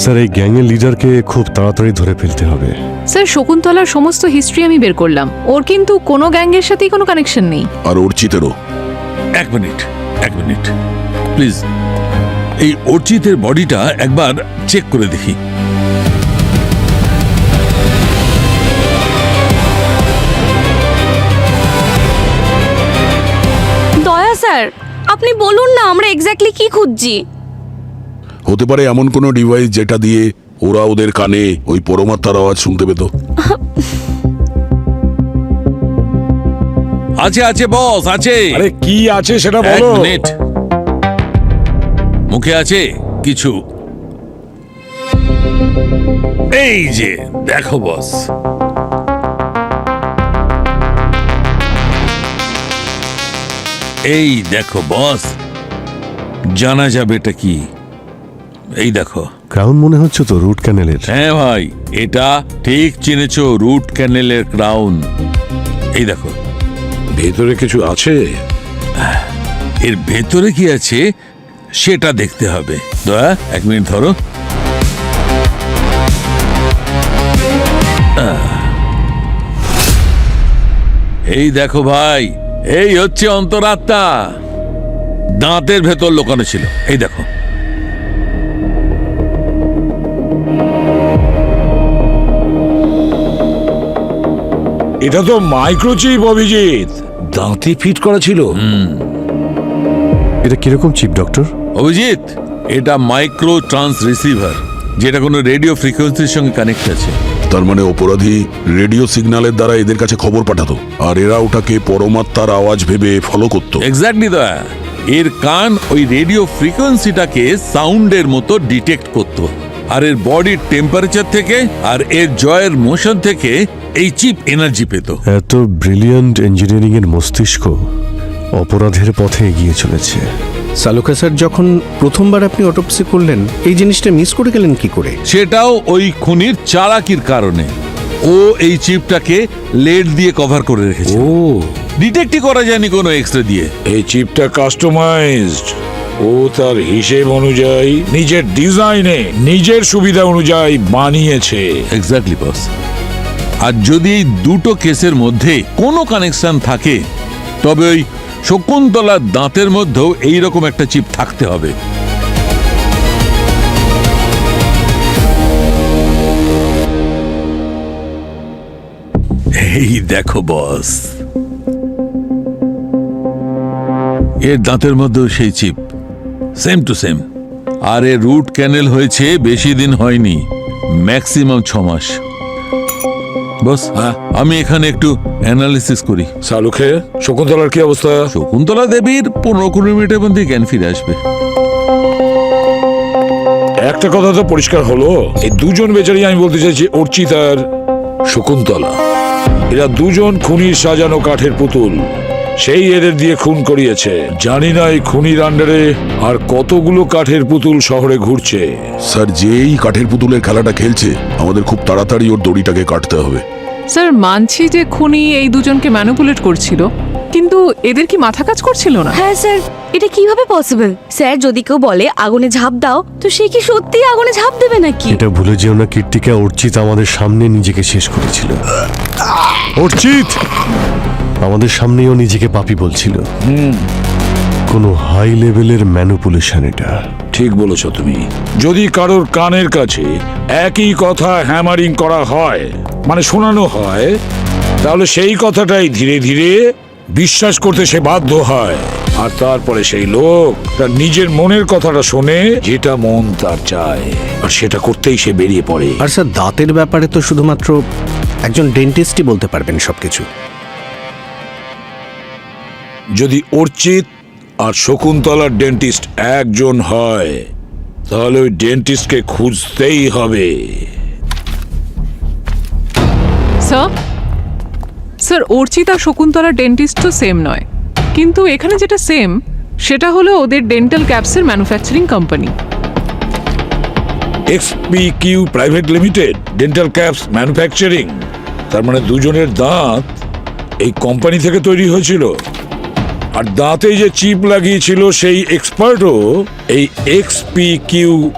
স্যার, এই গ্যাংয়ের লিডারকে খুব তাড়াতাড়ি ধরে ফেলতে হবে। স্যার, শকুন্তলার সমস্ত হিস্ট্রি আমি বের করলাম। ওর কিন্তু কোনো গ্যাংয়ের সাথেই কোনো কানেকশন নেই। আর অর্চিতেরও। এক মিনিট প্লিজ, এই অর্চিতের বডিটা একবার চেক করে দেখি। দয়া স্যার, আপনি বলুন না আমরা এক্স্যাক্টলি কি খুঁজছি। হতে পারে এমন কোনো ডিভাইস যেটা দিয়ে ওরা ওদের কানে ওই পরমাত্মার আওয়াজ শুনতে পেত। আছে বস, আছে। আরে কি আছে সেটা এক বলো। মিনিট, মুখে আছে কিছু। এই যে দেখো বস, এই দেখো বস, জানা যাবে এটা কি। এই দেখো, ক্রাউন মনে হচ্ছে তো রুট ক্যানেলের। হ্যাঁ ভাই, এটা ঠিক চিনেছো, রুট ক্যানেলের ক্রাউন। এই দেখো, ভেতরে কিছু আছে। এর ভেতরে কি আছে সেটা দেখতে হবে। দয়া, এক মিনিট ধরো। এই দেখো ভাই, এই হচ্ছে অন্তরাত্মা, দাঁতের ভেতর লুকানো ছিল। এই দেখো, এটা তো মাইক্রোচিপ অভিজিৎ, দাঁতে ফিট করা ছিল। এটা কিরকম চিপ ডক্টর? অভিজিৎ, এটা মাইক্রো ট্রান্স রিসিভার, যেটা কোনো রেডিও ফ্রিকোয়েন্সির সঙ্গে কানেক্ট আছে। তার মানে অপরাধী রেডিও সিগন্যালের দ্বারা এদের কাছে খবর পাঠাতো, আর এরা ওটাকে পরমাত্মার আওয়াজ ভেবে ফলো করতো। এক্স্যাক্টলি দয়া, এর কান ওই রেডিও ফ্রিকোয়েন্সিটাকে সাউন্ডের মতো ডিটেক্ট করতো, আর এর বডির টেম্পারেচার থেকে আর এর জয়ের মোশন থেকে এই চিপ এনার্জি পেত। এত ব্রিলিয়ান্ট ইঞ্জিনিয়ারিং এর মস্তিষ্ক অপরাধের পথে এগিয়ে চলেছে। সালুকা স্যার, যখন প্রথমবার আপনি অটোপসি করলেন এই জিনিসটা মিস করে গেলেন কি করে? সেটাও ওই খুনির চালাকির কারণে। ও এই চিপটাকে লেড দিয়ে কভার করে রেখেছে। ও, ডিটেক্টই করা যায়নি কোনো এক্সরে দিয়ে। এই চিপটা কাস্টমাইজড। ও তার হিসেব অনুযায়ী নিজের ডিজাইনে নিজের সুবিধা অনুযায়ী বানিয়েছে। এক্স্যাক্টলি বস। আর যদি এই দুটো কেসের মধ্যে কোনো কানেকশন থাকে তবে ওই শকুন্তলার দাঁতের মধ্যেও এইরকম একটা চিপ থাকতে হবে। এই দেখো বস, এর দাঁতের মধ্যেও সেই চিপ, সেম টু সেম। আর এর রুট ক্যানেল হয়েছে বেশি দিন হয়নি, ম্যাক্সিমাম 6 মাস। বস, আমি এখানে একটু অ্যানালিসিস করি। সালুকে, শকুন্তলার কি অবস্থা? শকুন্তলা দেবীর 15-20 মিনিটের মধ্যে জ্ঞান ফিরে আসবে। একটা কথা তো পরিষ্কার হলো, এই দুজন বেচারি, আমি বলতে চাইছি অর্চিত আর শকুন্তলা, এরা দুজন খুনির সাজানো কাঠের পুতুল। সেই এদের দিয়ে খুন করিয়েছে। জানি না এই খুনির আন্ডারে আর কতগুলো কাঠের পুতুল শহরে ঘুরছে। স্যার, যেই কাঠের পুতুলের খেলাটা খেলছে, আমাদের খুব তাড়াতাড়ি ওর দড়িটাকে কাটতে হবে। স্যার মানছি যে খুনি এই দুজনকে ম্যানিপুলেট করছিল, কিন্তু এদের কি মাথা কাজ করছিল না? হ্যাঁ স্যার, এটা কিভাবে পসিবল? স্যার, যদি কেউ বলে আগুনে ঝাঁপ দাও, তো সে কি সত্যিই আগুনে ঝাঁপ দেবে নাকি? এটা ভুলে যেও না, কীর্তিকা অর্চিত আমাদের সামনে নিজেকে শেষ করেছিল। অর্চিত আমাদের সামনেও নিজেকে পাপী বলছিল। কোনো হাই লেভেলের ম্যানিপুলেশন এটা। ঠিক বলেছ তুমি। যদি কারোর কানের কাছে একই কথা হ্যামারিং করা হয়, মানে শোনানো হয়, তাহলে সেই কথাটাই ধীরে ধীরে বিশ্বাস করতে সে বাধ্য হয়। আর তারপরে সেই লোক তার নিজের মনের কথাটা শোনে, যেটা মন তার চায়, আর সেটা করতেই সে বেরিয়ে পড়ে। আর স্যার, দাঁতের ব্যাপারে তো শুধুমাত্র একজন ডেন্টিস্টই বলতে পারবেন সবকিছু। যদি অর্চিত আর শকুন্তলার ডেন্টিস্ট একজন হয়, তাহলে ওই ডেন্টিস্টকে খুঁজতেই হবে। স্যার, অর্চিতা শকুন্তলা ডেন্টিস্ট তো সেম নয়, কিন্তু এখানে যেটা সেম সেটা হলো ওদের ডেন্টাল ক্যাপসের manufacturing company. XPQ private limited dental caps manufacturing, তার মানে দুজনের দাঁত এই কোম্পানি থেকে তৈরি হয়েছিল। আর দাঁতে যে চিপ লাগিয়েছিল সেই এক্সপার্টও এই XPQ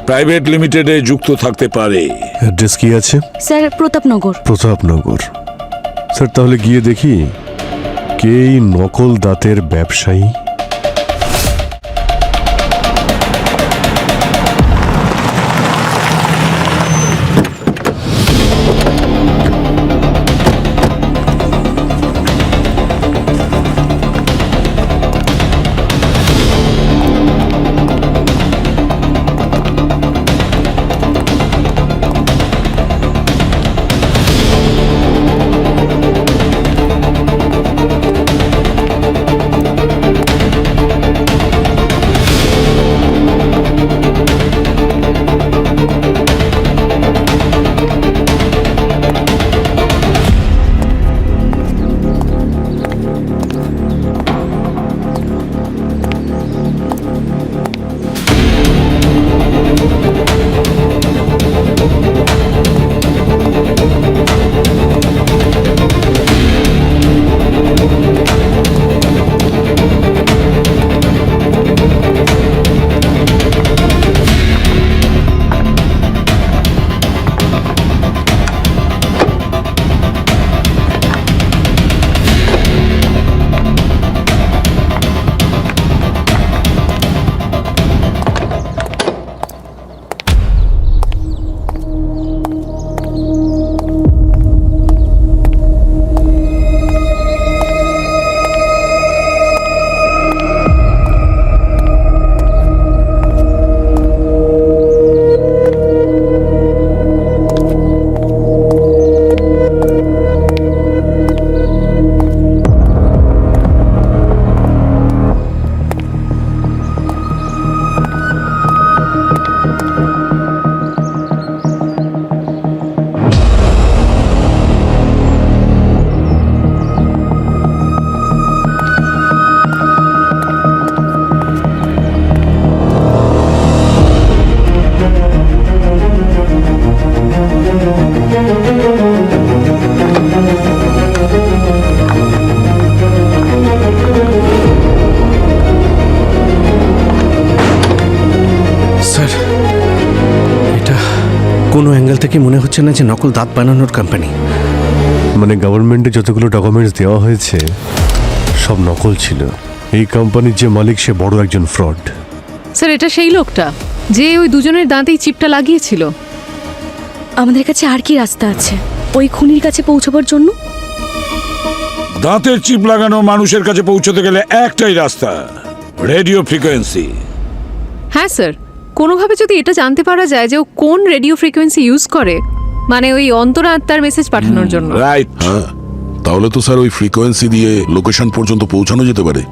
প্রাইভেট লিমিটেডে যুক্ত থাকতে পারে। অ্যাড্রেস কি আছে? স্যার, প্রতাপনগর। প্রতাপনগর। স্যার, তাহলে গিয়ে দেখি কে এই নকল দাঁতের ব্যবসায়ী। কোনো অ্যাঙ্গেল থেকে মনে হচ্ছে না যে নকল দাঁত বানানোর কোম্পানি। মানে গভর্নমেন্টে যতগুলো ডকুমেন্টস দেওয়া হয়েছে সব নকল ছিল। এই কোম্পানির যে মালিক সে বড় একজন ফ্রড। স্যার, এটা সেই লোকটা যে ওই দুজনের দাঁতেই চিপটা লাগিয়েছিল। আমাদের কাছে আর কি রাস্তা আছে ওই খুনির কাছে পৌঁছবার জন্য? দাঁতের চিপ লাগানো মানুষের কাছে পৌঁছতে গেলে একটাই রাস্তা, রেডিও ফ্রিকোয়েন্সি। হ্যাঁ স্যার, কোনোভাবে যদি এটা জানতে পারা যায় যে ও কোন রেডিও ফ্রিকোয়েন্সি ইউজ করে, মানে ওই অন্তরাত্মার মেসেজ পাঠানোর জন্য। রাইট। হ্যাঁ, তাহলে তো স্যার ওই ফ্রিকোয়েন্সি দিয়ে লোকেশন পর্যন্ত পৌঁছানো যেতে পারে।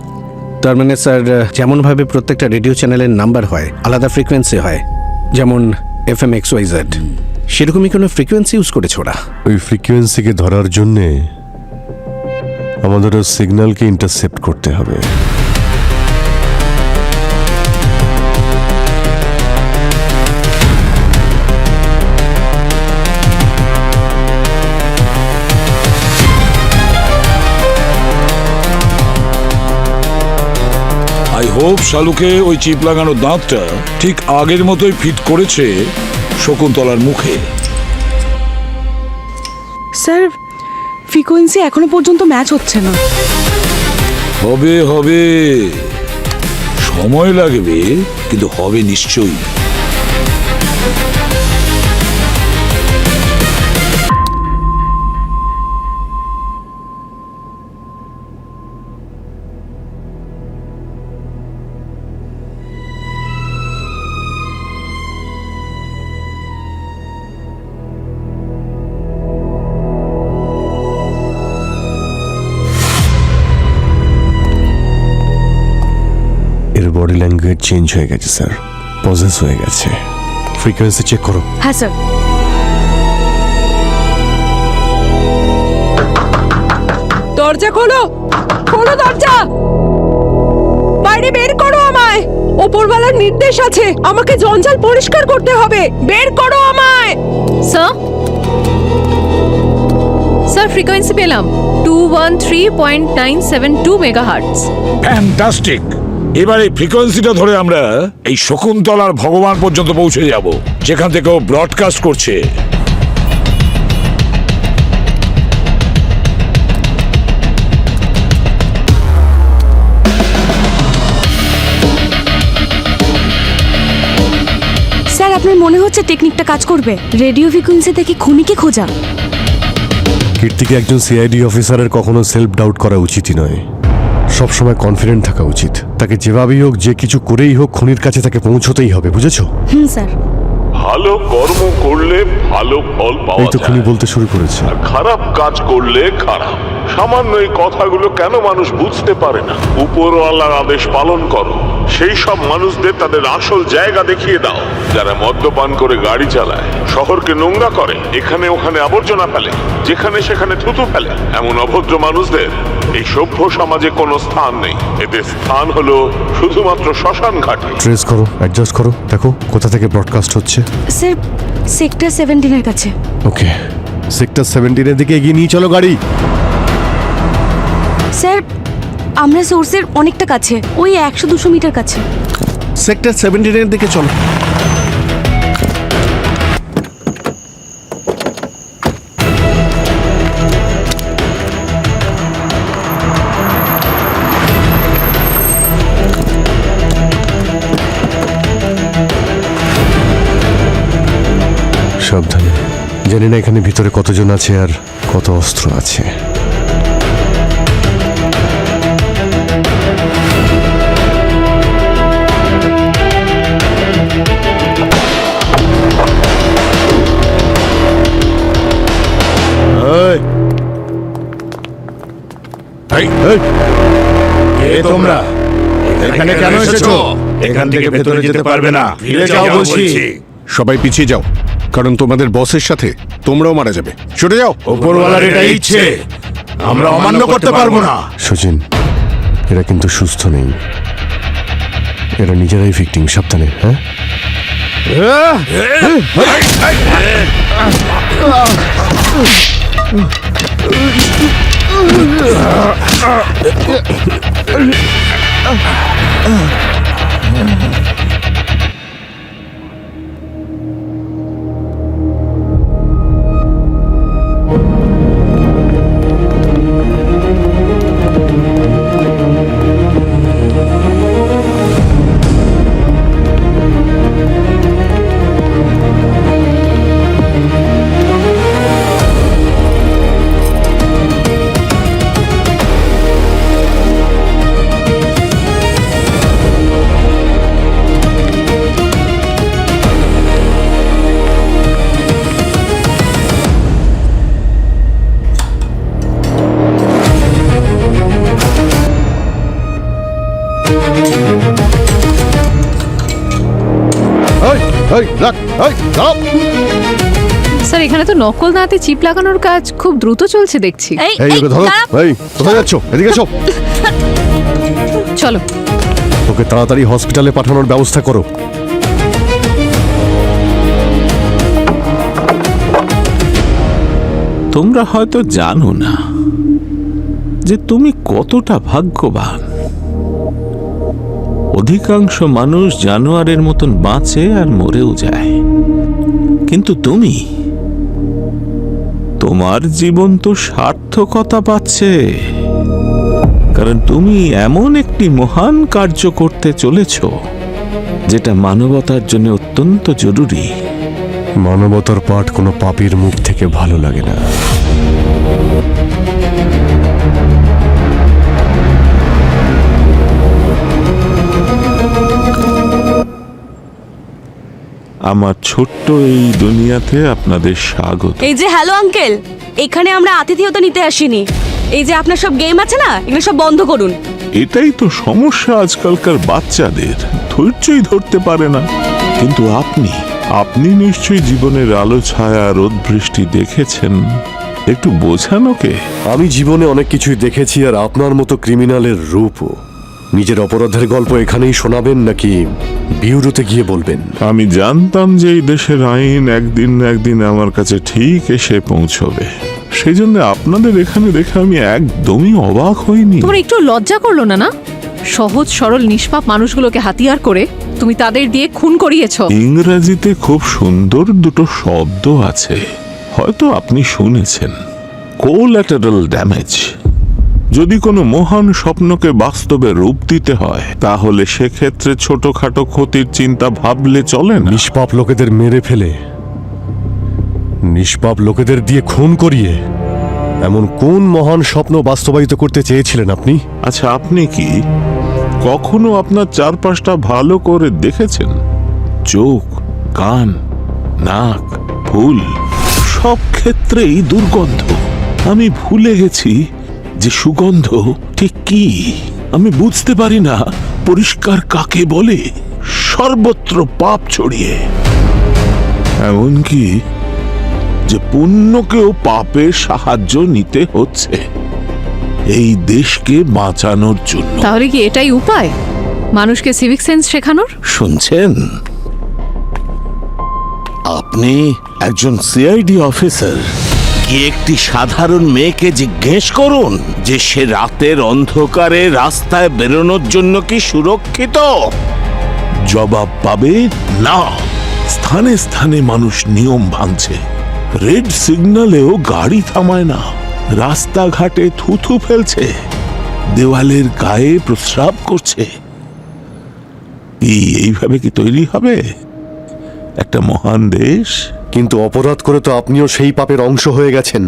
তার মানে স্যার, যেমনভাবে প্রত্যেকটা রেডিও চ্যানেলের নাম্বার হয়, আলাদা ফ্রিকোয়েন্সি হয়, যেমন FM XYZ, সেরকমই কোনো ফ্রিকোয়েন্সি ইউজ করেছে ওরা। ওই ফ্রিকোয়েন্সিকে ধরার জন্যে আমাদের সিগন্যালকে ইন্টারসেপ্ট করতে হবে। আই হোপ শালুকে ওই চিপ লাগানো দাঁতটা ঠিক আগের মতোই ফিট করেছে শকুন্তলার মুখে। স্যার ফ্রিকোয়েন্সি এখনো পর্যন্ত ম্যাচ হচ্ছে না। হবে হবে, সময় লাগবে কিন্তু হবে নিশ্চয়ই। এর বডি ল্যাঙ্গুয়েজ চেঞ্জ হয়ে গেছে স্যার, পজেস হয়ে গেছে। ফ্রিকোয়েন্সি চেক করো। হ্যাঁ স্যার। দরজা খোলো, খোলো দরজা, বাইরে বের করো আমায়। ওপরওয়ালার নির্দেশ আছে, আমাকে জঞ্জাল পরিষ্কার করতে হবে। বের করো আমায়। স্যার স্যার ফ্রিকোয়েন্সি পেলাম 213.972 মেগাহার্টজ। ফ্যান্টাস্টিক। এবার এই ফ্রিকোয়েন্সিটা ধরে আমরা এই শকুন্তলার ভগবান পর্যন্ত পৌঁছে যাব, যেখান থেকে ও ব্রডকাস্ট করছে। স্যার আপনার মনে হচ্ছে টেকনিকটা কাজ করবে? রেডিও ফ্রিকোয়েন্সি থেকে খুনিকে খোঁজা। কীর্তিকে একজন সিআইডি অফিসারের কখনো সেলফ ডাউট করা উচিতই নয়, সবসময় কনফিডেন্ট থাকা উচিত। তাকে যেভাবেই হোক, যে কিছু করেই হোক, খুনির কাছে তাকে পৌঁছতেই হবে, বুঝেছো? স্যার। ভালো কর্ম করলে ভালো ফল পাওয়া এই তো খুনি যায়, বলতে শুরু করেছে। আর খারাপ কাজ করলে খারাপ। সামান্য এই কথাগুলো কেন মানুষ বুঝতে পারে না? উপরওয়ালার আদেশ পালন করো। সেই সব মানুষদের তাদের আসল জায়গা দেখিয়ে দাও, যারা মদ্যপান করে গাড়ি চালায়, শহরকে নোংরা করে, এখানে ওখানে আবর্জনা ফেলে, যেখানে সেখানে থুতু ফেলে। এমন অভদ্র মানুষদের এই সভ্য সমাজে কোনো স্থান নেই। এদের স্থান হলো শুধুমাত্র শ্মশান ঘাটে। ট্রেস করো, অ্যাডজাস্ট করো, দেখো কোথা থেকে ব্রডকাস্ট হচ্ছে। স্যার সেক্টর 17 এর কাছে। ওকে, সেক্টর 17 এর দিকে এগিয়ে নিয়ে চলো গাড়ি। স্যার আমরা সোর্সের অনেকটা কাছে, ওই 100-200 মিটার কাছে। সেক্টর 17 এর দিকে চলো। সাবধানে, জানি না এখানে ভিতরে কতজন আছে আর কত অস্ত্র আছে। তোমরা এখানে কেন এসেছো? এখান থেকে ভেতরে যেতে পারবে না, ফিরে যাও বলছি। সবাই পিছিয়ে যাও, কারণ তোমাদের বসের সাথে তোমরাও মারা যাবে। সরে যাও। ওপরওয়ালার এটা ইচ্ছে, আমরা অমান্য করতে পারবো না। সচিন, এরা কিন্তু সুস্থ নেই, এরা নিজেরাই ফিক্টিং। সাবধানে। হ্যাঁ, স্যার এখানে তো নকল দাঁতে চিপ লাগানোর কাজ খুব দ্রুত চলছে দেখছি। এই এই ওকে ধরো। এই কোথায় যাচ্ছ? এদিকে এসো। চলো। ওকে তাড়াতাড়ি হসপিটালে পাঠানোর ব্যবস্থা করো। তোমরা হয়তো জানো না যে তুমি কতটা ভাগ্যবান। অধিকাংশ মানুষ জানোয়ারের মতন বাঁচে আর মরেও যায়, কিন্তু তুমি, তোমার জীবন তো সার্থকতা পাচ্ছে, কারণ তুমি এমন একটি মহান কার্য করতে চলেছ যেটা মানবতার জন্য অত্যন্ত জরুরি। মানবতার পাঠ কোনো পাপীর মুখ থেকে ভালো লাগে না। আমার ছোট্ট এই দুনিয়াতে আপনাদের স্বাগত। এই যে হ্যালো আঙ্কেল, এখানে আমরা আতিথেয়তা নিতে আসিনি। এই যে আপনার সব গেম আছে না, এগুলো সব বন্ধ করুন। এটাই তো সমস্যা আজকালকার বাচ্চাদের, ধৈর্যই ধরতে পারে না। কিন্তু আপনি নিশ্চয়ই জীবনের আলো ছায়া রোদ বৃষ্টি দেখেছেন, একটু বোঝান ওকে। আমি জীবনে অনেক কিছুই দেখেছি, আর আপনার মতো ক্রিমিনালের রূপও। নিজের অপরাধের গল্প এখানেই শোনাবেন নাকি বিউরোতে গিয়ে বলবেন? আমি জানতাম যে এই দেশের আইন একদিন না একদিন আমার কাছে ঠিক এসে পৌঁছবে, সেই জন্য আপনাদের এখানে দেখে আমি একদমই অবাক হইনি। তোমার একটু লজ্জা করলো না? সহজ সরল নিষ্পাপ মানুষগুলোকে হাতিয়ার করে তুমি তাদের দিয়ে খুন করিয়েছো। ইংরেজিতে খুব সুন্দর দুটো শব্দ আছে, হয়তো আপনি শুনেছেন, কোল্যাটারাল ড্যামেজ। যদি কোনো মহান স্বপ্নকে বাস্তবে রূপ দিতে হয়, তাহলে সেক্ষেত্রে ছোটখাটো ক্ষতির চিন্তা ভাবলে চলে না। নিষ্পাপ লোকেদের মেরে ফেলে, নিষ্পাপ লোকেদের দিয়ে খুন করিয়ে এমন কোন মহান স্বপ্ন বাস্তবায়িত করতে চেয়েছিলেন আপনি? আচ্ছা, আপনি কি কখনো আপনার চারপাশটা ভালো করে দেখেছেন? চোখ, কান, নাক, ফুল, সব ক্ষেত্রেই দুর্গন্ধ। আমি ভুলে গেছি যে সুগন্ধ ঠিক কি। আমি বুঝতে পারি না পরিষ্কার কাকে বলে। সর্বত্র পাপ ছড়িয়ে, এমনকি যে পুণ্যকেও পাপের সাহায্য নিতে হচ্ছে এই দেশকে বাঁচানোর জন্য। তাহলে কি এটাই উপায় মানুষকে সিভিক সেন্স শেখানোর? শুনছেন, আপনি একজন সিআইডি অফিসার, কি একটি সাধারণ মেয়েকে জিজ্ঞেস করুন যে সে রাতের অন্ধকারে রাস্তায় বেরোনোর জন্য কি সুরক্ষিত? জবাব পাবে না। স্থানে স্থানে মানুষ নিয়ম ভাঙছে, রেড সিগন্যালেও গাড়ি থামায় না, রাস্তাঘাটে থুথু ফেলছে, দেওয়ালের গায়ে প্রস্রাব করছে। এইভাবে কি তৈরি হবে একটা মহান দেশ? কিন্তু অপরাধ করে তো আপনিও সেই পাপের অংশ হয়ে গেছেন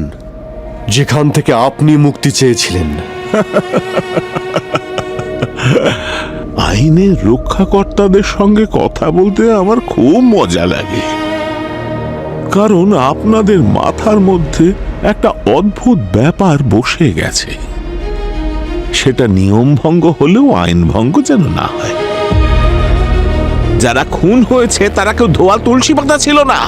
যেখান থেকে আপনি মুক্তি চেয়েছিলেন। আইনের রক্ষাকর্তাদের সঙ্গে কথা বলতে আমার খুব মজা লাগে, কারণ আপনাদের মাথার মধ্যে একটা অদ্ভুত ব্যাপার বসে গেছে। সেটা নিয়ম ভঙ্গ হলেও আইন ভঙ্গ যেন না হয়। যারা খুন হয়েছে তারা কেউ ধোয়া তুলসী পাতা ছিল না।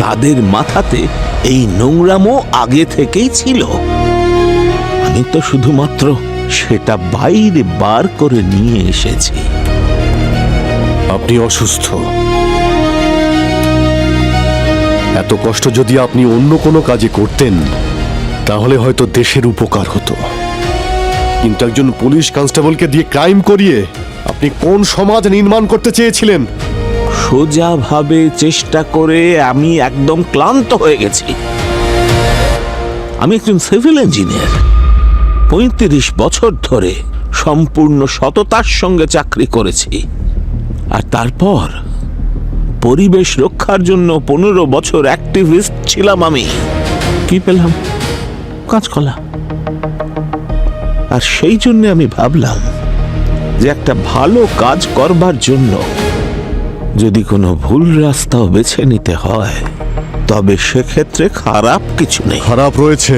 তাদের মাথাতে এই নোংরামো আগে থেকেই ছিল। আমি তো শুধুমাত্র সেটা বাইরে বার করে নিয়ে এসেছি। আপনি অসুস্থ। এত কষ্ট যদি আপনি অন্য কোনো কাজে করতেন তাহলে হয়তো দেশের উপকার হতো, কিন্তু একজন পুলিশ কনস্টেবলকে দিয়ে ক্রাইম করিয়ে আপনি কোন সমাজ নির্মাণ করতে চেয়েছিলেন? সোজাভাবে চেষ্টা করে আমি একদম ক্লান্ত হয়ে গেছি। আমি একজন সিভিল ইঞ্জিনিয়ার, ৩৫ বছর ধরে সম্পূর্ণ সততার সঙ্গে চাকরি করেছি, আর তারপর পরিবেশ রক্ষার জন্য ১৫ বছর অ্যাক্টিভিস্ট ছিলাম। আমি কি পেলাম? কাঁচকলা। আর সেই জন্য আমি ভাবলাম যে একটা ভালো কাজ করবার জন্য যদি কোনো ভুল রাস্তাও বেছে নিতে হয়, তবে সেক্ষেত্রে খারাপ কিছু নেই। খারাপ রয়েছে,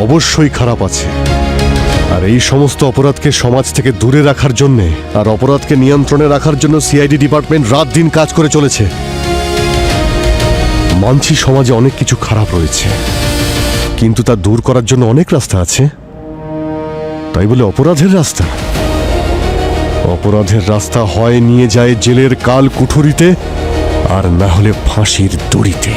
অবশ্যই খারাপ আছে। আর এই সমস্ত অপরাধকে সমাজ থেকে দূরে রাখার জন্য আর অপরাধকে নিয়ন্ত্রণে রাখার জন্য সিআইডি ডিপার্টমেন্ট রাত দিন কাজ করে চলেছে। মানছি সমাজে অনেক কিছু খারাপ রয়েছে, কিন্তু তা দূর করার জন্য অনেক রাস্তা আছে। তাই বলে অপরাধের রাস্তা? অপরাধের রাস্তা হয় নিয়ে যায় জেলের কাল কুঠুরিতে, আর না হলে ফাঁসির দড়িতে।